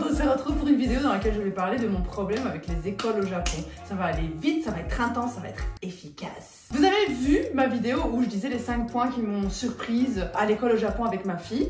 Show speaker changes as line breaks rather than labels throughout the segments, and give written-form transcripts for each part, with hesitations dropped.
on se retrouve pour une vidéo dans laquelle je vais parler de mon problème avec les écoles au Japon. Ça va aller vite, ça va être intense, ça va être efficace. Vous avez vu ma vidéo où je disais les 5 points qui m'ont surprise à l'école au Japon avec ma fille?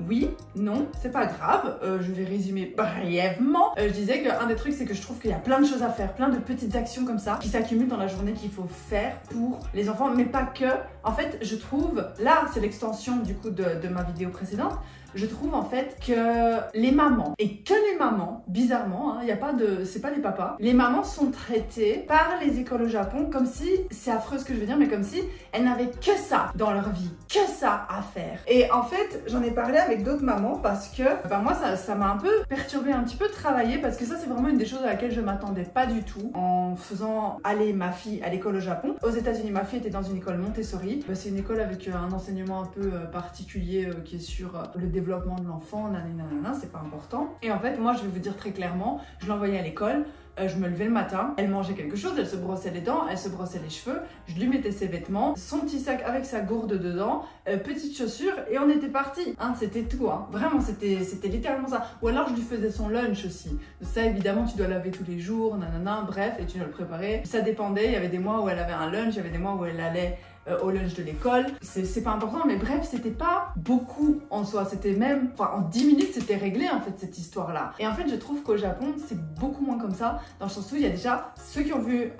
Oui, non, c'est pas grave, je vais résumer brièvement. Je disais qu'un des trucs, c'est que je trouve qu'il y a plein de choses à faire, plein de petites actions comme ça qui s'accumulent dans la journée qu'il faut faire pour les enfants, mais pas que. En fait, je trouve, là, c'est l'extension du coup de ma vidéo précédente, je trouve en fait que les mamans, et que les mamans, bizarrement, hein, y a pas de, c'est pas les papas, les mamans sont traitées par les écoles au Japon comme si, c'est affreux ce que je veux dire, mais comme si elles n'avaient que ça dans leur vie, que ça à faire. Et en fait, j'en ai parlé avec d'autres mamans parce que moi ça m'a un peu perturbée, un petit peu travaillée, parce que ça c'est vraiment une des choses à laquelle je m'attendais pas du tout en faisant aller ma fille à l'école au Japon. Aux États-Unis, ma fille était dans une école Montessori. C'est une école avec un enseignement un peu particulier qui est sur le développement de l'enfant, nanana, c'est pas important. Et en fait, moi je vais vous dire très clairement, je l'envoyais à l'école. Je me levais le matin, elle mangeait quelque chose, elle se brossait les dents, elle se brossait les cheveux, je lui mettais ses vêtements, son petit sac avec sa gourde dedans, petites chaussures et on était parti. Hein, c'était tout, hein. Vraiment c'était littéralement ça. Ou alors je lui faisais son lunch aussi. Ça évidemment tu dois laver tous les jours, nanana, bref, et tu dois le préparer. Ça dépendait, il y avait des mois où elle avait un lunch, il y avait des mois où elle allait au lunch de l'école. C'est pas important, mais bref, c'était pas beaucoup en soi. C'était même, enfin en 10 minutes, c'était réglé en fait cette histoire-là. Et en fait, je trouve qu'au Japon, c'est beaucoup moins comme ça, dans le sens où il y a déjà, ceux qui ont vu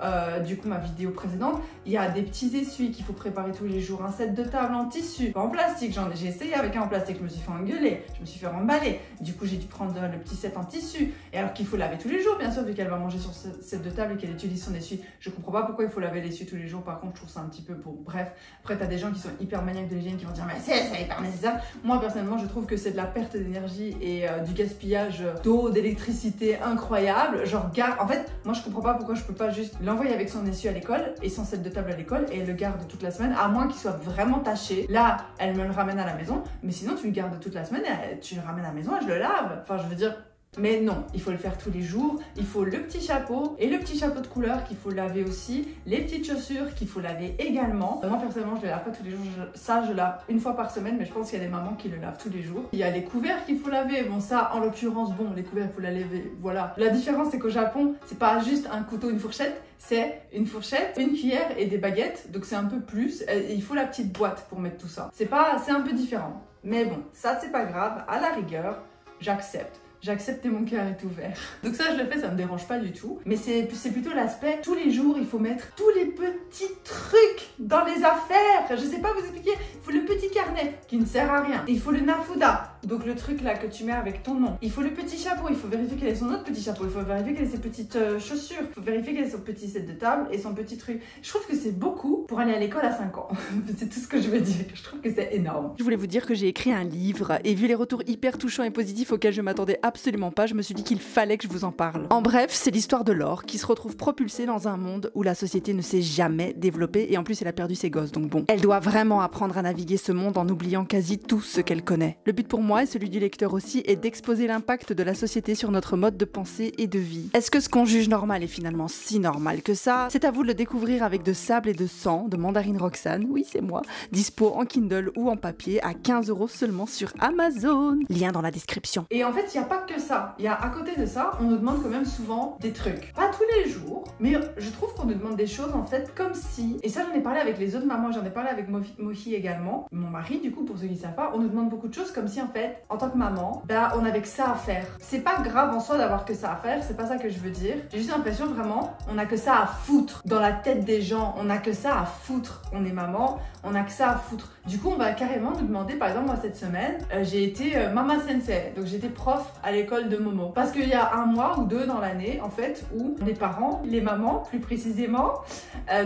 du coup ma vidéo précédente, il y a des petits essuies qu'il faut préparer tous les jours, un set de table en tissu, pas en plastique, j'ai essayé avec un en plastique, je me suis fait engueuler, je me suis fait remballer, du coup j'ai dû prendre le petit set en tissu, et alors qu'il faut laver tous les jours, bien sûr, vu qu'elle va manger sur ce set de table et qu'elle utilise son essuie. Je comprends pas pourquoi il faut laver l'essuie tous les jours, par contre je trouve ça un petit peu pour bref. Après, t'as des gens qui sont hyper maniaques de l'hygiène qui vont dire mais c'est hyper nécessaire. Moi, personnellement, je trouve que c'est de la perte d'énergie et du gaspillage d'eau, d'électricité incroyable. Genre, en fait, moi, je comprends pas pourquoi je peux pas juste l'envoyer avec son essuie à l'école et son set de table à l'école et elle le garde toute la semaine, à moins qu'il soit vraiment taché. Là, elle me le ramène à la maison, mais sinon, tu le gardes toute la semaine et tu le ramènes à la maison et je le lave. Enfin, je veux dire. Mais non, il faut le faire tous les jours, il faut le petit chapeau et le petit chapeau de couleur qu'il faut laver aussi, les petites chaussures qu'il faut laver également. Moi personnellement je ne le lave pas tous les jours, ça je lave une fois par semaine, mais je pense qu'il y a des mamans qui le lavent tous les jours. Il y a les couverts qu'il faut laver, bon ça en l'occurrence, bon les couverts il faut la laver, voilà. La différence c'est qu'au Japon, c'est pas juste un couteau, une fourchette, c'est une fourchette, une cuillère et des baguettes, donc c'est un peu plus, et il faut la petite boîte pour mettre tout ça. C'est un peu différent, mais bon, ça c'est pas grave, à la rigueur, j'accepte. J'accepte et mon cœur est ouvert. Donc ça je le fais, ça me dérange pas du tout. Mais c'est plutôt l'aspect, tous les jours il faut mettre tous les petits trucs dans les affaires. Je sais pas vous expliquer, il faut le petit carnet qui ne sert à rien. Il faut le nafuda, donc le truc là que tu mets avec ton nom. Il faut le petit chapeau, il faut vérifier quel est son autre petit chapeau. Il faut vérifier quelles sont ses petites chaussures. Il faut vérifier quel est son petit set de table et son petit truc. Je trouve que c'est beaucoup pour aller à l'école à 5 ans. C'est tout ce que je veux dire. Je trouve que c'est énorme.
Je voulais vous dire que j'ai écrit un livre et vu les retours hyper touchants et positifs auxquels je m'attendais absolument pas, je me suis dit qu'il fallait que je vous en parle. En bref, c'est l'histoire de Laure qui se retrouve propulsée dans un monde où la société ne s'est jamais développée et en plus elle a perdu ses gosses, donc bon. Elle doit vraiment apprendre à naviguer ce monde en oubliant quasi tout ce qu'elle connaît. Le but pour moi et celui du lecteur aussi est d'exposer l'impact de la société sur notre mode de pensée et de vie. Est-ce que ce qu'on juge normal est finalement si normal que ça? C'est à vous de le découvrir avec De sable et de sang de Mandarine Roxane, oui c'est moi, dispo en Kindle ou en papier à 15 € seulement sur Amazon. Lien dans la description.
Et en fait, il n'y a pas que ça. Il y a à côté de ça, on nous demande quand même souvent des trucs. Pas tous les jours, mais je trouve qu'on nous demande des choses en fait comme si, et ça j'en ai parlé avec les autres mamans, j'en ai parlé avec Mohi également, mon mari du coup pour ceux qui savent pas, on nous demande beaucoup de choses comme si en fait, en tant que maman, on avait que ça à faire. C'est pas grave en soi d'avoir que ça à faire, c'est pas ça que je veux dire. J'ai juste l'impression vraiment, on a que ça à foutre dans la tête des gens, on a que ça à foutre. On est maman, on a que ça à foutre. Du coup, on va carrément nous demander, par exemple moi cette semaine, j'ai été Mama Sensei, donc j'étais prof à l'école de Momo. Parce qu'il y a un mois ou deux dans l'année, en fait, où les parents, les mamans plus précisément,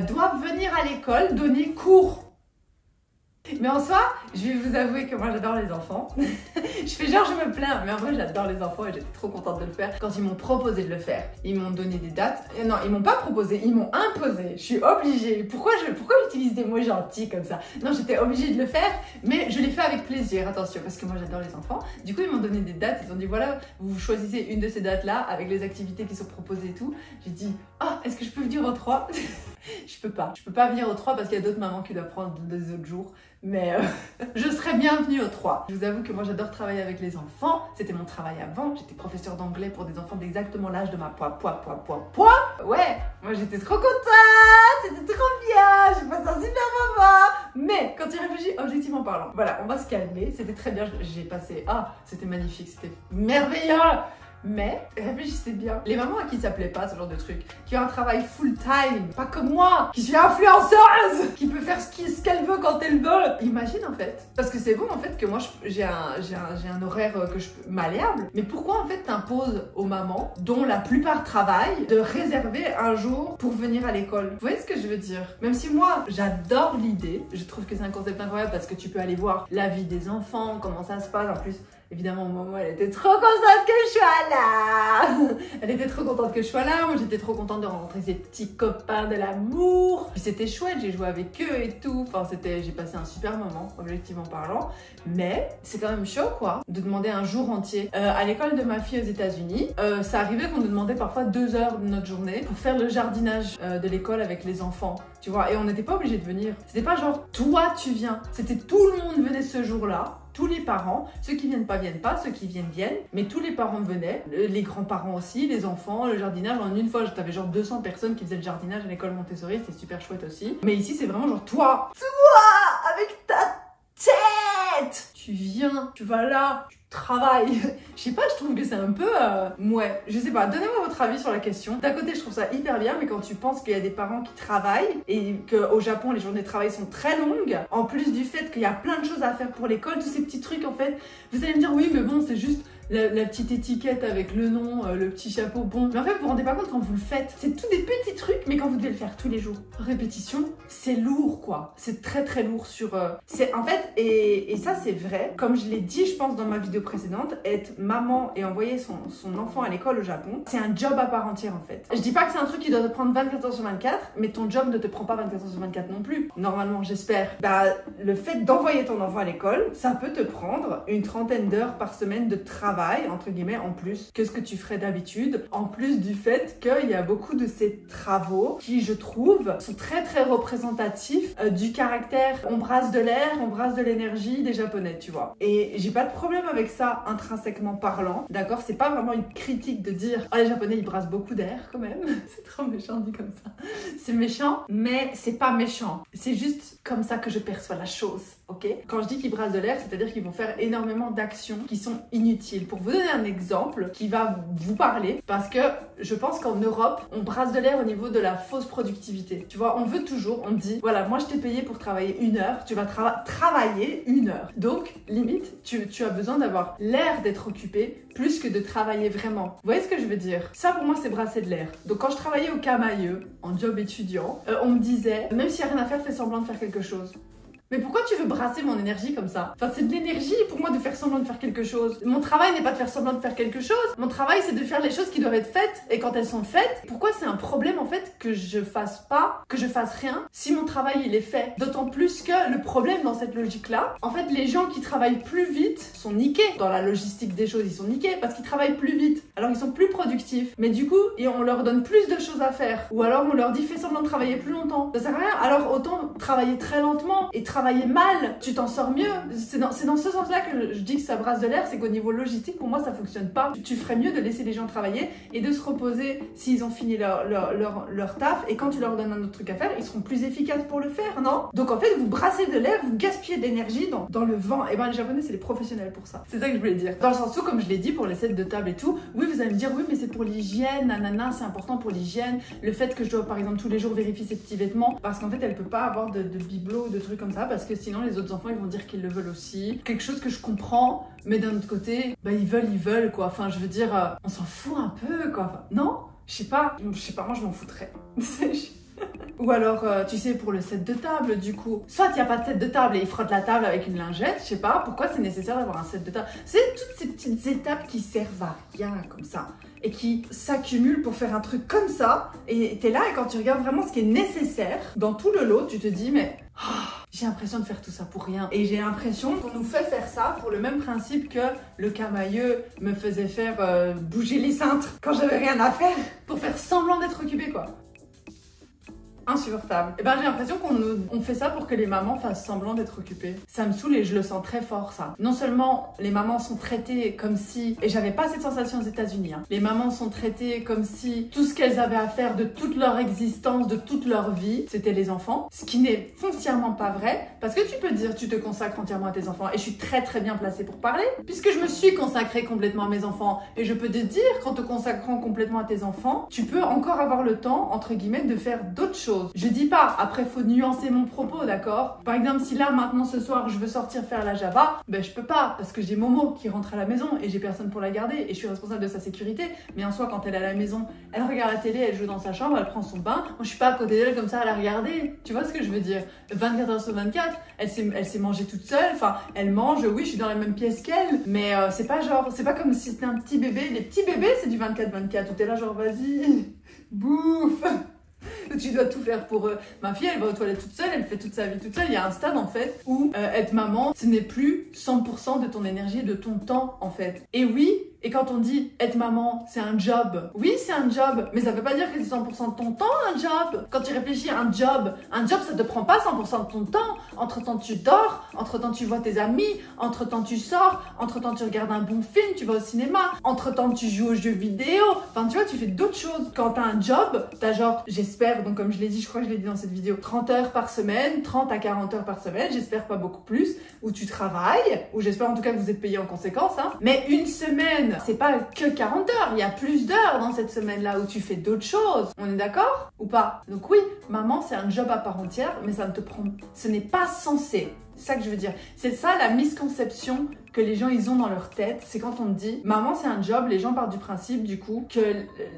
doivent venir à l'école donner cours. Mais en soi, je vais vous avouer que moi j'adore les enfants. Je fais genre je me plains, mais en vrai j'adore les enfants et j'étais trop contente de le faire. Quand ils m'ont proposé de le faire, ils m'ont donné des dates. Non, ils m'ont pas proposé, ils m'ont imposé. Je suis obligée. Pourquoi j'utilise des mots gentils comme ça? Non, j'étais obligée de le faire, mais je l'ai fait avec plaisir, attention, parce que moi j'adore les enfants. Du coup, ils m'ont donné des dates, ils ont dit voilà, vous choisissez une de ces dates-là avec les activités qui sont proposées et tout. J'ai dit, ah, est-ce que je peux venir aux 3? Je peux pas venir aux 3 parce qu'il y a d'autres mamans qui doivent prendre les autres jours. mais je serais bienvenue aux 3. Je vous avoue que moi j'adore travailler avec les enfants, c'était mon travail avant, j'étais professeure d'anglais pour des enfants d'exactement l'âge de ma poids. Ouais, moi j'étais trop contente, c'était trop bien, j'ai passé un super moment. Mais quand tu réfléchis objectivement parlant, voilà, on va se calmer, c'était très bien, j'ai passé, c'était magnifique, c'était merveilleux. Mais réfléchissez bien, les mamans à qui ça plaît pas ce genre de truc, qui ont un travail full time, pas comme moi, qui suis influenceuse, qui peut faire ce qu'elle veut quand elle veut. Imagine en fait, parce que c'est bon en fait que moi j'ai un horaire que je peux malléable, mais pourquoi en fait t'imposes aux mamans, dont la plupart travaillent, de réserver un jour pour venir à l'école? Vous voyez ce que je veux dire? Même si moi j'adore l'idée, je trouve que c'est un concept incroyable parce que tu peux aller voir la vie des enfants, comment ça se passe en plus. Évidemment, maman, elle était trop contente que je sois là. Elle était trop contente que je sois là. Moi, j'étais trop contente de rencontrer ces petits copains de l'amour. Puis c'était chouette, j'ai joué avec eux et tout. Enfin, j'ai passé un super moment, objectivement parlant. Mais c'est quand même chaud, quoi, de demander un jour entier. À l'école de ma fille aux États-Unis, ça arrivait qu'on nous demandait parfois 2 heures de notre journée pour faire le jardinage de l'école avec les enfants. Tu vois, et on n'était pas obligé de venir. C'était pas genre, toi, tu viens. C'était tout le monde venait ce jour-là. Tous les parents, ceux qui viennent pas, ceux qui viennent, mais tous les parents venaient, les grands-parents aussi, les enfants, le jardinage. En une fois, t'avais genre 200 personnes qui faisaient le jardinage à l'école Montessori, c'était super chouette aussi. Mais ici, c'est vraiment genre toi, avec ta tête, tu viens, tu vas là, tu travailles. Je sais pas, je trouve que c'est un peu... ouais, je sais pas, donnez-moi votre avis sur la question. D'un côté, je trouve ça hyper bien, mais quand tu penses qu'il y a des parents qui travaillent et qu'au Japon, les journées de travail sont très longues, en plus du fait qu'il y a plein de choses à faire pour l'école, tous ces petits trucs en fait, vous allez me dire oui, mais bon, c'est juste... La petite étiquette avec le nom, le petit chapeau, bon. Mais en fait, vous vous rendez pas compte quand vous le faites. C'est tous des petits trucs, mais quand vous devez le faire tous les jours. Répétition, c'est lourd, quoi. C'est très très lourd sur... C'est en fait, et ça c'est vrai, comme je l'ai dit, je pense, dans ma vidéo précédente, être maman et envoyer son enfant à l'école au Japon, c'est un job à part entière, en fait. Je dis pas que c'est un truc qui doit te prendre 24 heures sur 24, mais ton job ne te prend pas 24 heures sur 24 non plus. Normalement, j'espère. Bah, le fait d'envoyer ton enfant à l'école, ça peut te prendre une 30aine d'heures par semaine de travail, entre guillemets, en plus que ce que tu ferais d'habitude, en plus du fait qu'il y a beaucoup de ces travaux qui, je trouve, sont très très représentatifs du caractère. On brasse de l'air, on brasse de l'énergie des Japonais, tu vois. Et j'ai pas de problème avec ça intrinsèquement parlant, d'accord? C'est pas vraiment une critique de dire « Oh, les Japonais, ils brassent beaucoup d'air quand même. » C'est trop méchant dit comme ça. C'est méchant, mais c'est pas méchant. C'est juste comme ça que je perçois la chose, ok? Quand je dis qu'ils brassent de l'air, c'est-à-dire qu'ils vont faire énormément d'actions qui sont inutiles. Pour vous donner un exemple qui va vous parler, parce que je pense qu'en Europe, on brasse de l'air au niveau de la fausse productivité. Tu vois, on veut toujours, on dit, voilà, moi je t'ai payé pour travailler 1 heure, tu vas travailler 1 heure. Donc, limite, tu as besoin d'avoir l'air d'être occupé plus que de travailler vraiment. Vous voyez ce que je veux dire? Ça, pour moi, c'est brasser de l'air. Donc, quand je travaillais au Camailleux, en job étudiant, on me disait, même s'il n'y a rien à faire, fais semblant de faire quelque chose. Mais pourquoi tu veux brasser mon énergie comme ça? Enfin, c'est de l'énergie pour moi de faire semblant de faire quelque chose. Mon travail n'est pas de faire semblant de faire quelque chose. Mon travail, c'est de faire les choses qui doivent être faites. Et quand elles sont faites, pourquoi c'est un problème en fait que je fasse rien si mon travail il est fait? D'autant plus que le problème dans cette logique-là, en fait, les gens qui travaillent plus vite sont niqués. Dans la logistique des choses, ils sont niqués parce qu'ils travaillent plus vite. Alors ils sont plus productifs. Mais du coup, on leur donne plus de choses à faire. Ou alors on leur dit fais semblant de travailler plus longtemps. Ça sert à rien. Alors autant travailler très lentement et travailler mal, tu t'en sors mieux. C'est dans ce sens-là que je dis que ça brasse de l'air, c'est qu'au niveau logistique, pour moi, ça fonctionne pas. Tu ferais mieux de laisser les gens travailler et de se reposer s'ils ont fini leur taf, et quand tu leur donnes un autre truc à faire, ils seront plus efficaces pour le faire, non? Donc en fait, vous brassez de l'air, vous gaspillez de l'énergie dans le vent. Et ben les Japonais, c'est les professionnels pour ça. C'est ça que je voulais dire. Dans le sens où, comme je l'ai dit, pour les sets de table et tout, oui, vous allez me dire, oui, mais c'est pour l'hygiène, nanana, c'est important pour l'hygiène. Le fait que je dois, par exemple, tous les jours vérifier ses petits vêtements, parce qu'en fait, elle peut pas avoir de bibelots ou de trucs comme ça, parce que sinon les autres enfants ils vont dire qu'ils le veulent aussi. Quelque chose que je comprends, mais d'un autre côté, bah ils veulent quoi. Enfin je veux dire, on s'en fout un peu quoi. Enfin, non, je sais pas, moi je m'en foutrais. Ou alors, tu sais, pour le set de table, du coup, soit il n'y a pas de set de table et il frotte la table avec une lingette, je sais pas, pourquoi c'est nécessaire d'avoir un set de table? C'est toutes ces petites étapes qui servent à rien comme ça et qui s'accumulent pour faire un truc comme ça, et t'es là et quand tu regardes vraiment ce qui est nécessaire dans tout le lot, tu te dis mais j'ai l'impression de faire tout ça pour rien, et j'ai l'impression qu'on nous fait faire ça pour le même principe que le Camailleux me faisait faire bouger les cintres quand j'avais rien à faire pour faire semblant d'être occupée quoi. insupportable. Et ben j'ai l'impression qu'on fait ça pour que les mamans fassent semblant d'être occupées. Ça me saoule et je le sens très fort ça. Non seulement les mamans sont traitées comme si, et j'avais pas cette sensation aux États-Unis, hein. Les mamans sont traitées comme si tout ce qu'elles avaient à faire de toute leur existence, de toute leur vie, c'était les enfants. Ce qui n'est foncièrement pas vrai, parce que tu peux dire tu te consacres entièrement à tes enfants, et je suis très très bien placée pour parler, puisque je me suis consacrée complètement à mes enfants, et je peux te dire qu'en te consacrant complètement à tes enfants, tu peux encore avoir le temps, entre guillemets, de faire d'autres choses. Je dis pas, après faut nuancer mon propos, d'accord? Par exemple, si là maintenant ce soir je veux sortir faire la Java, ben je peux pas, parce que j'ai Momo qui rentre à la maison et j'ai personne pour la garder et je suis responsable de sa sécurité. Mais en soi, quand elle est à la maison, elle regarde la télé, elle joue dans sa chambre, elle prend son bain. Moi je suis pas à côté d'elle comme ça à la regarder. Tu vois ce que je veux dire? 24 heures sur 24, elle sait manger toute seule, enfin elle mange, oui je suis dans la même pièce qu'elle, mais c'est pas genre, c'est pas comme si c'était un petit bébé. Les petits bébés c'est du 24-24 où t'es là genre vas-y, bouffe. Tu dois tout faire pour eux. Ma fille, elle va aux toilettes toute seule, elle fait toute sa vie toute seule. Il y a un stade en fait où être maman, ce n'est plus 100% de ton énergie et de ton temps en fait. Et oui, et quand on dit être maman, c'est un job. Oui, c'est un job, mais ça veut pas dire que c'est 100% de ton temps un job. Quand tu réfléchis à un job ça te prend pas 100% de ton temps. Entre-temps, tu dors, entre-temps, tu vois tes amis, entre-temps, tu sors, entre-temps, tu regardes un bon film, tu vas au cinéma, entre-temps, tu joues aux jeux vidéo. Enfin, tu vois, tu fais d'autres choses. Quand t'as un job, t'as genre, j'espère, donc comme je l'ai dit, je crois que je l'ai dit dans cette vidéo, 30 heures par semaine, 30 à 40 heures par semaine, j'espère pas beaucoup plus, où tu travailles, où j'espère en tout cas que vous êtes payé en conséquence, hein. Mais une semaine, c'est pas que 40 heures, il y a plus d'heures dans cette semaine-là où tu fais d'autres choses. On est d'accord ou pas? Donc oui, maman, c'est un job à part entière, mais ça ne te prend... Ce n'est pas censé. C'est ça que je veux dire. C'est ça la misconception que les gens ils ont dans leur tête. C'est quand on te dit maman c'est un job, les gens partent du principe du coup que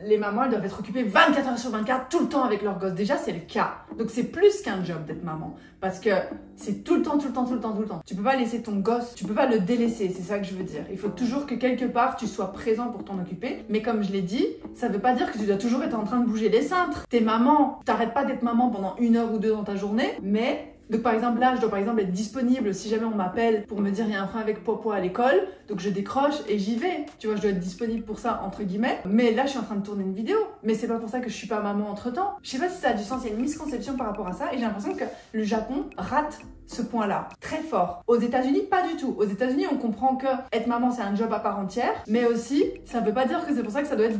les mamans elles doivent être occupées 24 heures sur 24 tout le temps avec leur gosse. Déjà c'est le cas. Donc c'est plus qu'un job d'être maman. Parce que c'est tout le temps. Tu peux pas laisser ton gosse, tu peux pas le délaisser, c'est ça que je veux dire. Il faut toujours que quelque part tu sois présent pour t'en occuper. Mais comme je l'ai dit, ça veut pas dire que tu dois toujours être en train de bouger les cintres. T'es maman, t'arrêtes pas d'être maman pendant 1 heure ou 2 dans ta journée, mais... Donc par exemple là, je dois par exemple être disponible si jamais on m'appelle pour me dire il y a un frein avec Popo à l'école, donc je décroche et j'y vais. Tu vois, je dois être disponible pour ça entre guillemets. Mais là, je suis en train de tourner une vidéo. Mais c'est pas pour ça que je suis pas maman entre temps. Je sais pas si ça a du sens, il y a une misconception par rapport à ça et j'ai l'impression que le Japon rate ce point-là, très fort. Aux États-Unis, pas du tout. Aux États-Unis, on comprend que être maman, c'est un job à part entière, mais aussi, ça veut pas dire que c'est pour ça que ça doit être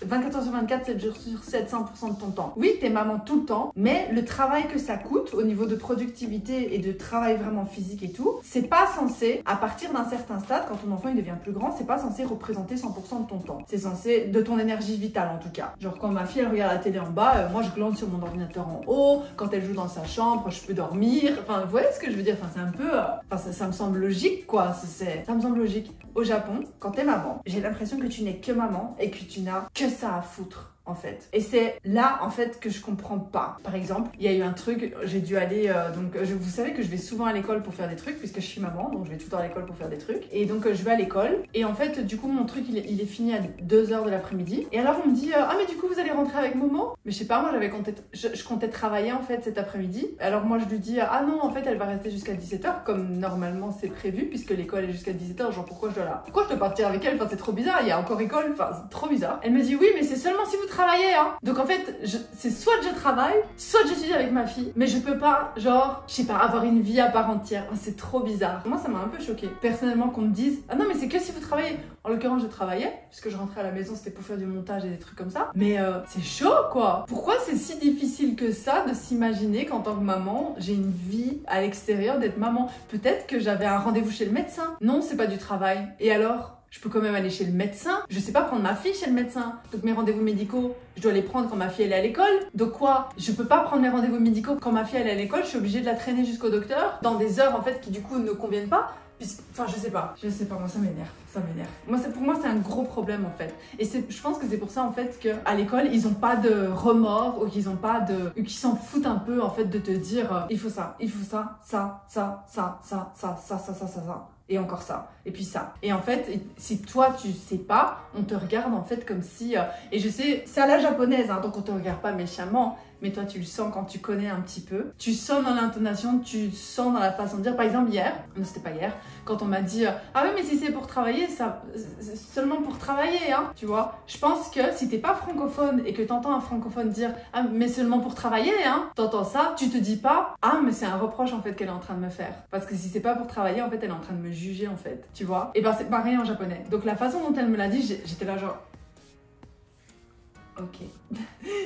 24 heures sur 24, 7 jours sur 7, 100% de ton temps. Oui, t'es maman tout le temps, mais le travail que ça coûte au niveau de productivité et de travail vraiment physique et tout, c'est pas censé, à partir d'un certain stade, quand ton enfant il devient plus grand, c'est pas censé représenter 100% de ton temps. C'est censé, de ton énergie vitale en tout cas. Genre quand ma fille elle regarde la télé en bas, moi je glande sur mon ordinateur en haut, quand elle joue dans sa chambre, je peux dormir, enfin vous voyez ce que je veux dire, enfin c'est un peu, ça me semble logique quoi, ça me semble logique. Au Japon, quand t'es maman, j'ai l'impression que tu n'es que maman et que tu n'as que ça à foutre en fait. Et c'est là en fait que je comprends pas. Par exemple, il y a eu un truc, j'ai dû aller, vous savez que je vais souvent à l'école pour faire des trucs puisque je suis maman, donc je vais tout le temps à l'école pour faire des trucs. Et donc je vais à l'école et en fait du coup mon truc il est fini à 2h de l'après-midi. Et alors on me dit ah mais du coup vous allez rentrer avec Momo? Mais je sais pas, moi je comptais travailler en fait cet après-midi. Alors moi je lui dis ah non en fait elle va rester jusqu'à 17h comme normalement c'est prévu puisque l'école est jusqu'à 17h. Genre pourquoi je dois partir avec elle? Enfin c'est trop bizarre, il y a encore école, enfin c'est trop bizarre. Elle me dit oui mais c'est seulement si vous travailler, hein. Donc en fait, c'est soit je travaille, soit je suis avec ma fille. Mais je peux pas, genre, je sais pas, avoir une vie à part entière. C'est trop bizarre. Moi, ça m'a un peu choquée. Personnellement, qu'on me dise, ah non, mais c'est que si vous travaillez. En l'occurrence, je travaillais, puisque je rentrais à la maison, c'était pour faire du montage et des trucs comme ça. Mais c'est chaud, quoi. Pourquoi c'est si difficile que ça de s'imaginer qu'en tant que maman, j'ai une vie à l'extérieur d'être maman? Peut-être que j'avais un rendez-vous chez le médecin. Non, c'est pas du travail. Et alors? Je peux quand même aller chez le médecin. Je sais pas prendre ma fille chez le médecin. Donc mes rendez-vous médicaux, je dois les prendre quand ma fille elle est à l'école. Donc quoi? Je peux pas prendre mes rendez-vous médicaux quand ma fille elle est à l'école. Je suis obligée de la traîner jusqu'au docteur dans des heures en fait qui du coup ne conviennent pas. Enfin je sais pas, moi ça m'énerve. Pour moi c'est un gros problème en fait. Et je pense que c'est pour ça en fait qu'à l'école ils ont pas de remords ou qu'ils s'en foutent un peu en fait de te dire il faut ça, ça. Et encore ça, et puis ça. Et en fait, si toi tu sais pas, on te regarde en fait comme si... et je sais, c'est à la japonaise, hein, donc on te regarde pas méchamment, mais toi tu le sens quand tu connais un petit peu. Tu sens dans l'intonation, tu sens dans la façon de dire. Par exemple hier, non c'était pas hier, quand on m'a dit ah oui mais si c'est pour travailler, ça c'est seulement pour travailler hein, tu vois. Je pense que si t'es pas francophone et que t'entends un francophone dire ah mais seulement pour travailler hein, t'entends ça, tu te dis pas ah mais c'est un reproche en fait qu'elle est en train de me faire. Parce que si c'est pas pour travailler en fait elle est en train de me juger en fait, tu vois. Et ben c'est pareil en japonais. Donc la façon dont elle me l'a dit, j'étais là genre ok.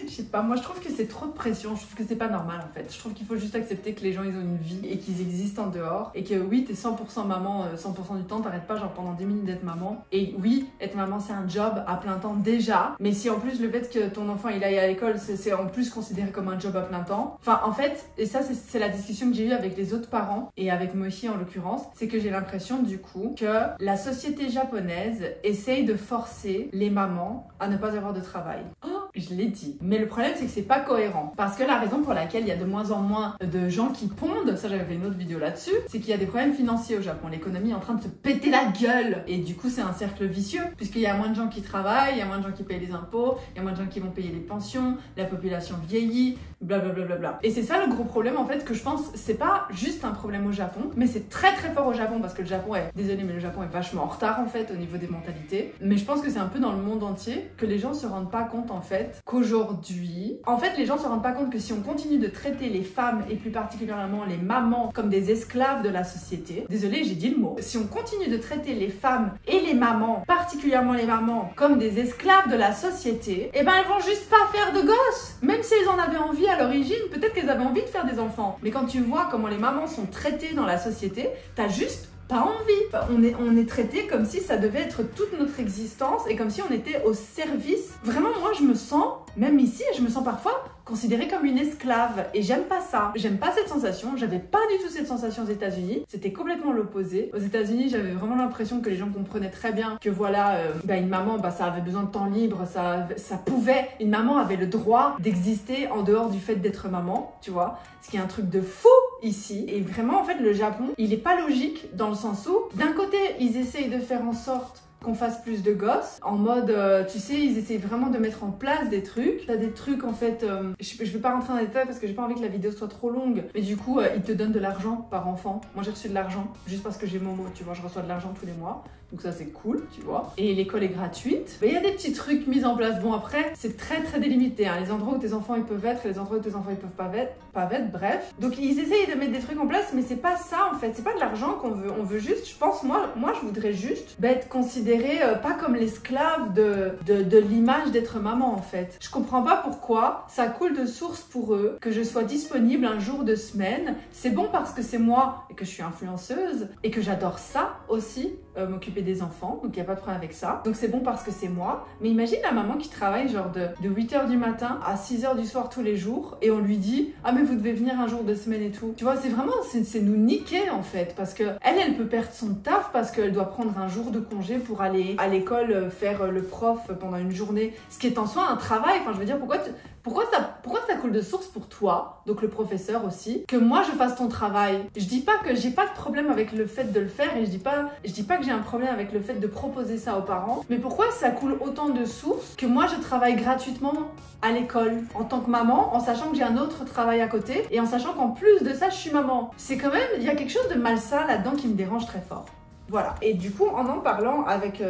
Je sais pas, moi je trouve que c'est trop de pression, je trouve que c'est pas normal en fait. Je trouve qu'il faut juste accepter que les gens ils ont une vie et qu'ils existent en dehors. Et que oui, t'es 100% maman 100% du temps, t'arrêtes pas genre pendant 10 minutes d'être maman. Et oui, être maman c'est un job à plein temps déjà. Mais si en plus le fait que ton enfant il aille à l'école, c'est en plus considéré comme un job à plein temps. Enfin en fait, et ça c'est la discussion que j'ai eue avec les autres parents et avec Mochi en l'occurrence, c'est que j'ai l'impression du coup que la société japonaise essaye de forcer les mamans à ne pas avoir de travail. Oh, je l'ai dit. Mais le problème, c'est que c'est pas cohérent. Parce que la raison pour laquelle il y a de moins en moins de gens qui pondent, ça j'avais fait une autre vidéo là-dessus, c'est qu'il y a des problèmes financiers au Japon. L'économie est en train de se péter la gueule. Et du coup, c'est un cercle vicieux. Puisqu'il y a moins de gens qui travaillent, il y a moins de gens qui payent les impôts, il y a moins de gens qui vont payer les pensions, la population vieillit, blablabla. Et c'est ça le gros problème en fait que je pense, c'est pas juste un problème au Japon, mais c'est très très fort au Japon parce que le Japon est, désolé, mais le Japon est vachement en retard en fait au niveau des mentalités. Mais je pense que c'est un peu dans le monde entier que les gens se rendent pas compte en fait qu'aujourd'hui, en fait les gens se rendent pas compte que si on continue de traiter les femmes et plus particulièrement les mamans comme des esclaves de la société, désolé j'ai dit le mot, si on continue de traiter les femmes et les mamans, particulièrement les mamans, comme des esclaves de la société, et ben elles vont juste pas faire de gosses, même si elles en avaient envie à l'origine, peut-être qu'elles avaient envie de faire des enfants. Mais quand tu vois comment les mamans sont traitées dans la société, t'as juste pas envie. On est traité comme si ça devait être toute notre existence et comme si on était au service. Vraiment, moi, je me sens, même ici, je me sens parfois considérée comme une esclave et j'aime pas ça. J'aime pas cette sensation. J'avais pas du tout cette sensation aux États-Unis. C'était complètement l'opposé. Aux États-Unis, j'avais vraiment l'impression que les gens comprenaient très bien que voilà, une maman, ça avait besoin de temps libre, ça pouvait. Une maman avait le droit d'exister en dehors du fait d'être maman, tu vois. Ce qui est un truc de fou ici. Et vraiment, en fait, le Japon, il est pas logique dans le sens où, d'un côté, ils essayent de faire en sorte qu'on fasse plus de gosses, en mode, tu sais, ils essayent vraiment de mettre en place des trucs. T'as des trucs, en fait, je vais pas rentrer dans les détails parce que j'ai pas envie que la vidéo soit trop longue, mais du coup, ils te donnent de l'argent par enfant. Moi, j'ai reçu de l'argent, juste parce que j'ai Momo, tu vois, je reçois de l'argent tous les mois. Donc ça c'est cool, tu vois. Et l'école est gratuite. Mais il y a des petits trucs mis en place. Bon après, c'est très très délimité. Hein. Les endroits où tes enfants ils peuvent être, les endroits où tes enfants ils peuvent pas être, bref. Donc ils essayent de mettre des trucs en place, mais c'est pas ça en fait. C'est pas de l'argent qu'on veut. On veut juste, je pense, moi je voudrais juste être considérée pas comme l'esclave de l'image d'être maman en fait. Je comprends pas pourquoi ça coule de source pour eux que je sois disponible un jour de semaine. C'est bon parce que c'est moi et que je suis influenceuse et que j'adore ça aussi, m'occuper des enfants, donc il n'y a pas de problème avec ça. Donc c'est bon parce que c'est moi. Mais imagine la maman qui travaille genre de 8h du matin à 6h du soir tous les jours et on lui dit « Ah mais vous devez venir un jour de semaine et tout ». Tu vois, c'est vraiment, c'est nous niquer en fait. Parce que elle peut perdre son taf parce qu'elle doit prendre un jour de congé pour aller à l'école faire le prof pendant une journée. Ce qui est en soi un travail. Enfin je veux dire, pourquoi ça coule de source pour toi, donc le professeur aussi, que moi je fasse ton travail? Je dis pas que j'ai pas de problème avec le fait de le faire et je dis pas que j'ai un problème avec le fait de proposer ça aux parents, mais pourquoi ça coule autant de sources que moi je travaille gratuitement à l'école en tant que maman, en sachant que j'ai un autre travail à côté et en sachant qu'en plus de ça je suis maman? C'est quand même, il y a quelque chose de malsain là-dedans qui me dérange très fort. Voilà, et du coup en parlant avec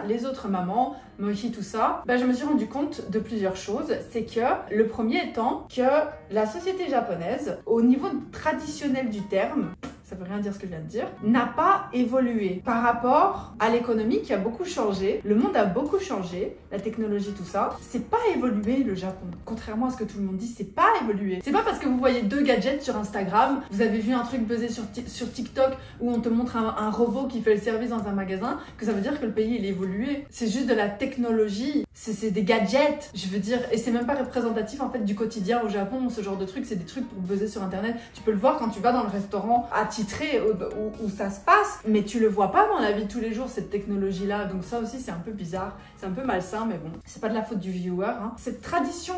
les autres mamans, Mochi, tout ça, je me suis rendu compte de plusieurs choses. C'est que le premier étant que la société japonaise, au niveau traditionnel du terme, ça veut rien dire ce que je viens de dire, n'a pas évolué par rapport à l'économie qui a beaucoup changé. Le monde a beaucoup changé, la technologie, tout ça. C'est pas évolué le Japon. Contrairement à ce que tout le monde dit, c'est pas évolué. C'est pas parce que vous voyez 2 gadgets sur Instagram, vous avez vu un truc buzzer sur TikTok où on te montre un robot qui fait le service dans un magasin, que ça veut dire que le pays il est évolué. C'est juste de la technologie. C'est des gadgets, je veux dire, et c'est même pas représentatif en fait du quotidien au Japon, ce genre de trucs, c'est des trucs pour buzzer sur internet. Tu peux le voir quand tu vas dans le restaurant à attitré où ça se passe, mais tu le vois pas dans la vie de tous les jours, cette technologie-là. Donc ça aussi, c'est un peu bizarre, c'est un peu malsain, mais bon, c'est pas de la faute du viewer. Hein. Cette tradition,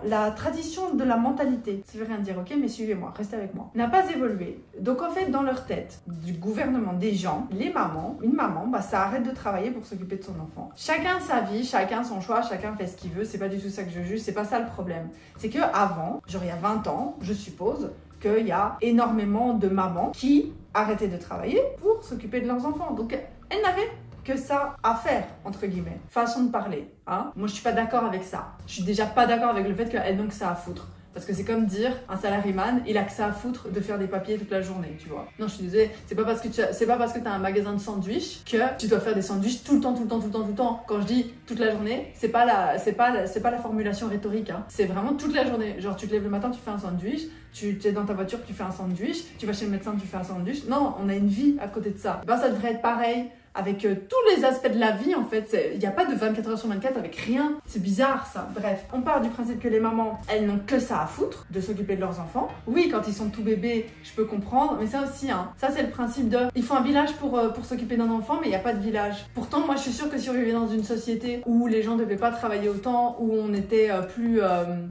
la tradition de la mentalité, ça veut rien dire, ok, mais suivez-moi, restez avec moi, n'a pas évolué. Donc en fait, dans leur tête, du gouvernement, des gens, les mamans, une maman, bah ça arrête de travailler pour s'occuper de son enfant. Chacun sa vie, chacun son choix, chacun fait ce qu'il veut, c'est pas du tout ça que je juge, c'est pas ça le problème. C'est que avant, genre il y a 20 ans, je suppose, qu'il y a énormément de mamans qui arrêtaient de travailler pour s'occuper de leurs enfants. Donc elles n'avaient que ça à faire, entre guillemets. Façon de parler. Hein. Moi, je suis pas d'accord avec ça. Je suis déjà pas d'accord avec le fait qu'elles n'ont que ça à foutre. Parce que c'est comme dire, un salariman, il a que ça à foutre de faire des papiers toute la journée, tu vois. Non, je suis désolée, c'est pas parce que tu as un magasin de sandwich que tu dois faire des sandwichs tout le temps. Quand je dis toute la journée, c'est pas la formulation rhétorique, hein. C'est vraiment toute la journée. Genre, tu te lèves le matin, tu fais un sandwich, tu es dans ta voiture, tu fais un sandwich, tu vas chez le médecin, tu fais un sandwich. Non, on a une vie à côté de ça. Ben, ça devrait être pareil. Avec tous les aspects de la vie, en fait, il n'y a pas de 24 heures sur 24 avec rien. C'est bizarre, ça. Bref, on part du principe que les mamans, elles n'ont que ça à foutre, de s'occuper de leurs enfants. Oui, quand ils sont tout bébés, je peux comprendre, mais ça aussi, hein, ça c'est le principe de... Il faut un village pour s'occuper d'un enfant, mais il n'y a pas de village. Pourtant, moi, je suis sûre que si on vivait dans une société où les gens ne devaient pas travailler autant, où on était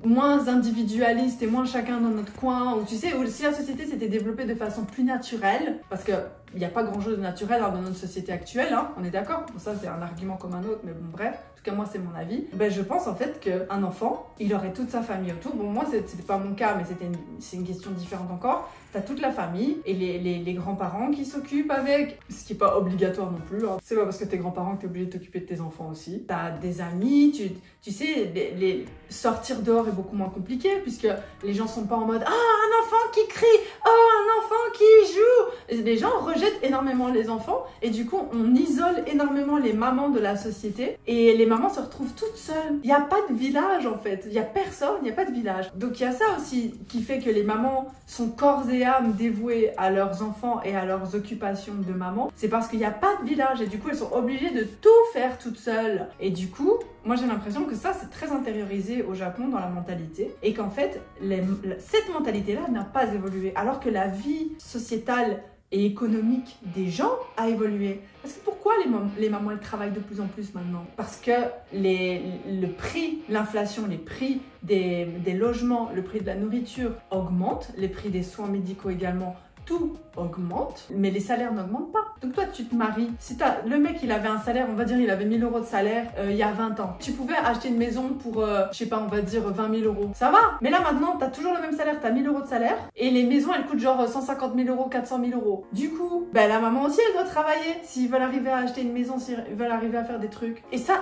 moins individualiste et moins chacun dans notre coin, ou tu sais, où si la société s'était développée de façon plus naturelle, parce que il n'y a pas grand chose de naturel dans notre société actuelle, hein, on est d'accord. Bon, ça c'est un argument comme un autre, mais bon bref, en tout cas moi c'est mon avis. Ben, je pense en fait qu'un enfant, il aurait toute sa famille autour. Bon moi c'était pas mon cas, mais c'est une question différente encore. T'as toute la famille et les grands-parents qui s'occupent avec, ce qui est pas obligatoire non plus. Hein. C'est pas parce que t'es grands-parents que t'es obligé de t'occuper de tes enfants aussi. T'as des amis, tu sais, sortir dehors est beaucoup moins compliqué puisque les gens sont pas en mode « Ah, un enfant qui crie! Oh, un enfant qui joue !» Les gens rejettent énormément les enfants et du coup, on isole énormément les mamans de la société et les mamans se retrouvent toutes seules. Il n'y a pas de village en fait. Il n'y a personne, il n'y a pas de village. Donc il y a ça aussi qui fait que les mamans sont corps et âme dévouées à leurs enfants et à leurs occupations de maman. C'est parce qu'il n'y a pas de village et du coup, elles sont obligées de tout faire toutes seules. Et du coup, moi j'ai l'impression que ça c'est très intériorisé au Japon dans la mentalité et qu'en fait cette mentalité là n'a pas évolué alors que la vie sociétale et économique des gens a évolué. Parce que pourquoi les mamans elles travaillent de plus en plus maintenant? Parce que le prix, l'inflation, les prix des logements, le prix de la nourriture augmentent, les prix des soins médicaux également, tout augmente, mais les salaires n'augmentent pas. Donc toi, tu te maries. Si le mec, il avait un salaire, on va dire, il avait 1000 € de salaire il y a 20 ans. Tu pouvais acheter une maison pour, je sais pas, on va dire 20 000 €. Ça va. Mais là, maintenant, t'as toujours le même salaire, t'as 1000 € de salaire. Et les maisons, elles coûtent genre 150 000 €, 400 000 €. Du coup, ben, la maman aussi, elle doit travailler. S'ils veulent arriver à acheter une maison, s'ils veulent arriver à faire des trucs. Et ça,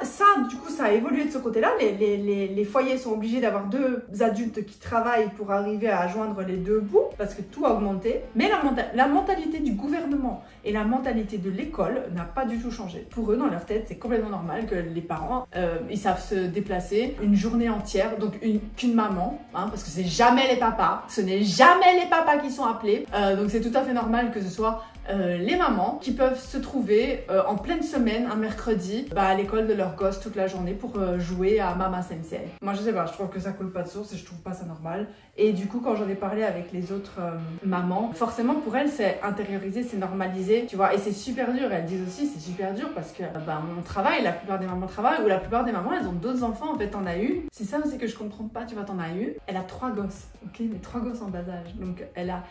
du coup, ça a évolué de ce côté-là. Les foyers sont obligés d'avoir 2 adultes qui travaillent pour arriver à joindre les 2 bouts. Parce que tout a augmenté. Mais la mentalité du gouvernement et la mentalité de l'école n'a pas du tout changé. Pour eux, dans leur tête, c'est complètement normal que les parents, ils savent se déplacer une journée entière, donc qu'une maman, hein, parce que c'est jamais les papas, ce n'est jamais les papas qui sont appelés, donc c'est tout à fait normal que ce soit les mamans qui peuvent se trouver en pleine semaine, un mercredi, à l'école de leur gosse toute la journée pour jouer à Mama Sensei. Moi je sais pas, je trouve que ça coule pas de source et je trouve pas ça normal. Et du coup quand j'en ai parlé avec les autres mamans, forcément pour elles c'est intériorisé, c'est normalisé, tu vois, et c'est super dur. Elles disent aussi c'est super dur parce que mon travail, la plupart des mamans travaillent, ou la plupart des mamans elles ont d'autres enfants, en fait t'en as une. C'est ça aussi que je comprends pas, tu vois, t'en as une, elle a 3 gosses, ok, mais 3 gosses en bas âge. Donc elle a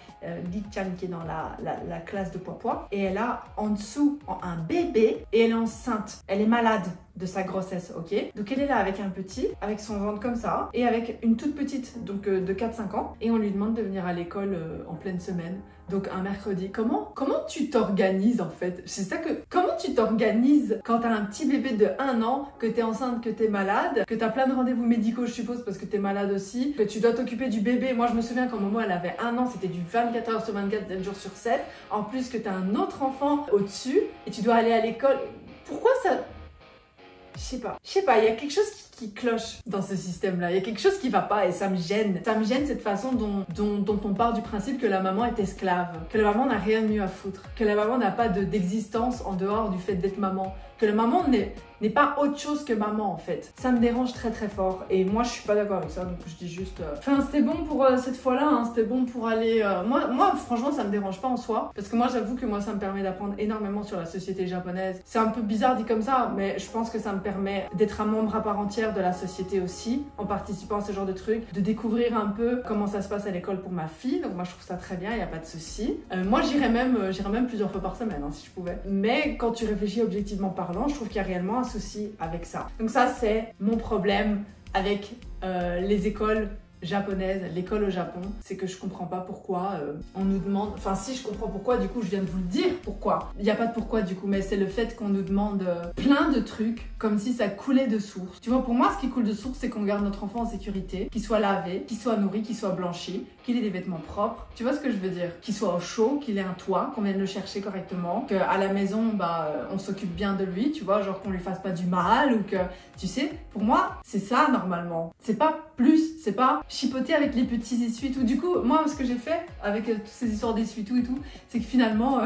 Li-chan qui est dans la classe de poids et elle a en dessous un bébé et elle est enceinte, elle est malade de sa grossesse, ok. Donc elle est là avec un petit, avec son ventre comme ça et avec une toute petite, donc de 4-5 ans, et on lui demande de venir à l'école en pleine semaine. Donc un mercredi, comment tu t'organises en fait? C'est ça que... Comment tu t'organises quand t'as un petit bébé de 1 an, que t'es enceinte, que t'es malade, que t'as plein de rendez-vous médicaux je suppose parce que t'es malade aussi, que tu dois t'occuper du bébé. Moi je me souviens quand maman elle avait 1 an, c'était du 24 heures sur 24, 7 jours sur 7. En plus que t'as un autre enfant au-dessus et tu dois aller à l'école. Pourquoi ça... Je sais pas, il y a quelque chose qui cloche dans ce système-là. Il y a quelque chose qui va pas et ça me gêne. Ça me gêne cette façon dont on part du principe que la maman est esclave, que la maman n'a rien de mieux à foutre, que la maman n'a pas d'existence en dehors du fait d'être maman, que la maman n'est pas autre chose que maman en fait. Ça me dérange très très fort et moi je suis pas d'accord avec ça, donc je dis juste... Enfin c'était bon pour cette fois-là, hein, c'était bon pour aller... Moi franchement ça me dérange pas en soi, parce que moi j'avoue que moi ça me permet d'apprendre énormément sur la société japonaise. C'est un peu bizarre dit comme ça, mais je pense que ça me permet d'être un membre à part entière de la société aussi, en participant à ce genre de trucs, de découvrir un peu comment ça se passe à l'école pour ma fille, donc moi je trouve ça très bien, il n'y a pas de souci. Moi j'irais même plusieurs fois par semaine hein, si je pouvais. Mais quand tu réfléchis objectivement parlant, je trouve qu'il y a réellement un souci avec ça. Donc ça c'est mon problème avec les écoles japonaise, l'école au Japon, c'est que je comprends pas pourquoi on nous demande, enfin si je comprends pourquoi, du coup je viens de vous le dire pourquoi, il n'y a pas de pourquoi du coup, mais c'est le fait qu'on nous demande plein de trucs comme si ça coulait de source. Tu vois, pour moi ce qui coule de source c'est qu'on garde notre enfant en sécurité, qu'il soit lavé, qu'il soit nourri, qu'il soit blanchi, qu'il ait des vêtements propres, tu vois ce que je veux dire, qu'il soit au chaud, qu'il ait un toit, qu'on vienne le chercher correctement, qu'à la maison on s'occupe bien de lui, tu vois, genre qu'on lui fasse pas du mal ou que, tu sais, pour moi c'est ça normalement, c'est pas plus, c'est pas chipoter avec les petits essuie-tout. Du coup, moi, ce que j'ai fait avec toutes ces histoires d'essuie-tout et tout, c'est que finalement,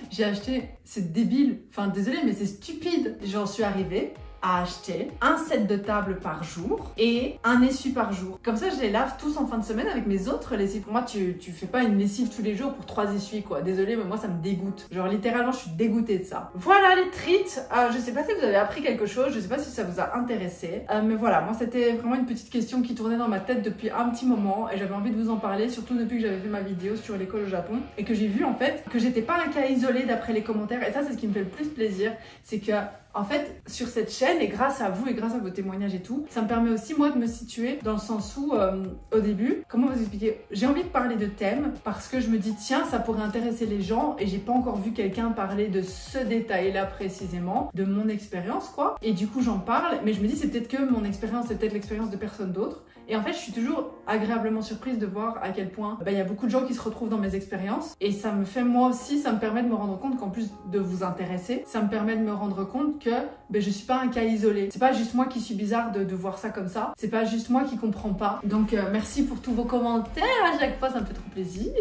j'ai acheté, c'est débile, enfin désolé, mais c'est stupide. J'en suis arrivée à acheter un set de table par jour et un essuie par jour. Comme ça, je les lave tous en fin de semaine avec mes autres lessives. Pour moi, tu fais pas une lessive tous les jours pour 3 essuies, quoi. Désolée, mais moi, ça me dégoûte. Genre, littéralement, je suis dégoûtée de ça. Voilà les treats. Je sais pas si vous avez appris quelque chose, je sais pas si ça vous a intéressé. Mais voilà, moi, c'était vraiment une petite question qui tournait dans ma tête depuis un petit moment et j'avais envie de vous en parler, surtout depuis que j'avais fait ma vidéo sur l'école au Japon et que j'ai vu, en fait, que j'étais pas un cas isolé d'après les commentaires. Et ça, c'est ce qui me fait le plus plaisir, c'est que en fait, sur cette chaîne, et grâce à vous et grâce à vos témoignages et tout, ça me permet aussi, moi, de me situer dans le sens où, au début, comment vous expliquer, j'ai envie de parler de thèmes parce que je me dis, tiens, ça pourrait intéresser les gens et j'ai pas encore vu quelqu'un parler de ce détail-là précisément, de mon expérience, quoi. Et du coup, j'en parle, mais je me dis, c'est peut-être que mon expérience, c'est peut-être l'expérience de personne d'autre. Et en fait, je suis toujours agréablement surprise de voir à quel point il y a beaucoup de gens qui se retrouvent dans mes expériences. Et ça me fait, moi aussi, ça me permet de me rendre compte qu'en plus de vous intéresser, ça me permet de me rendre compte que je suis pas un cas isolé. C'est pas juste moi qui suis bizarre de voir ça comme ça. C'est pas juste moi qui comprends pas. Donc merci pour tous vos commentaires. À chaque fois, ça me fait trop plaisir.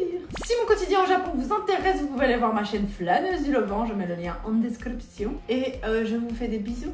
Si mon quotidien au Japon vous intéresse, vous pouvez aller voir ma chaîne Flâneuse du Levant. Je mets le lien en description. Et je vous fais des bisous.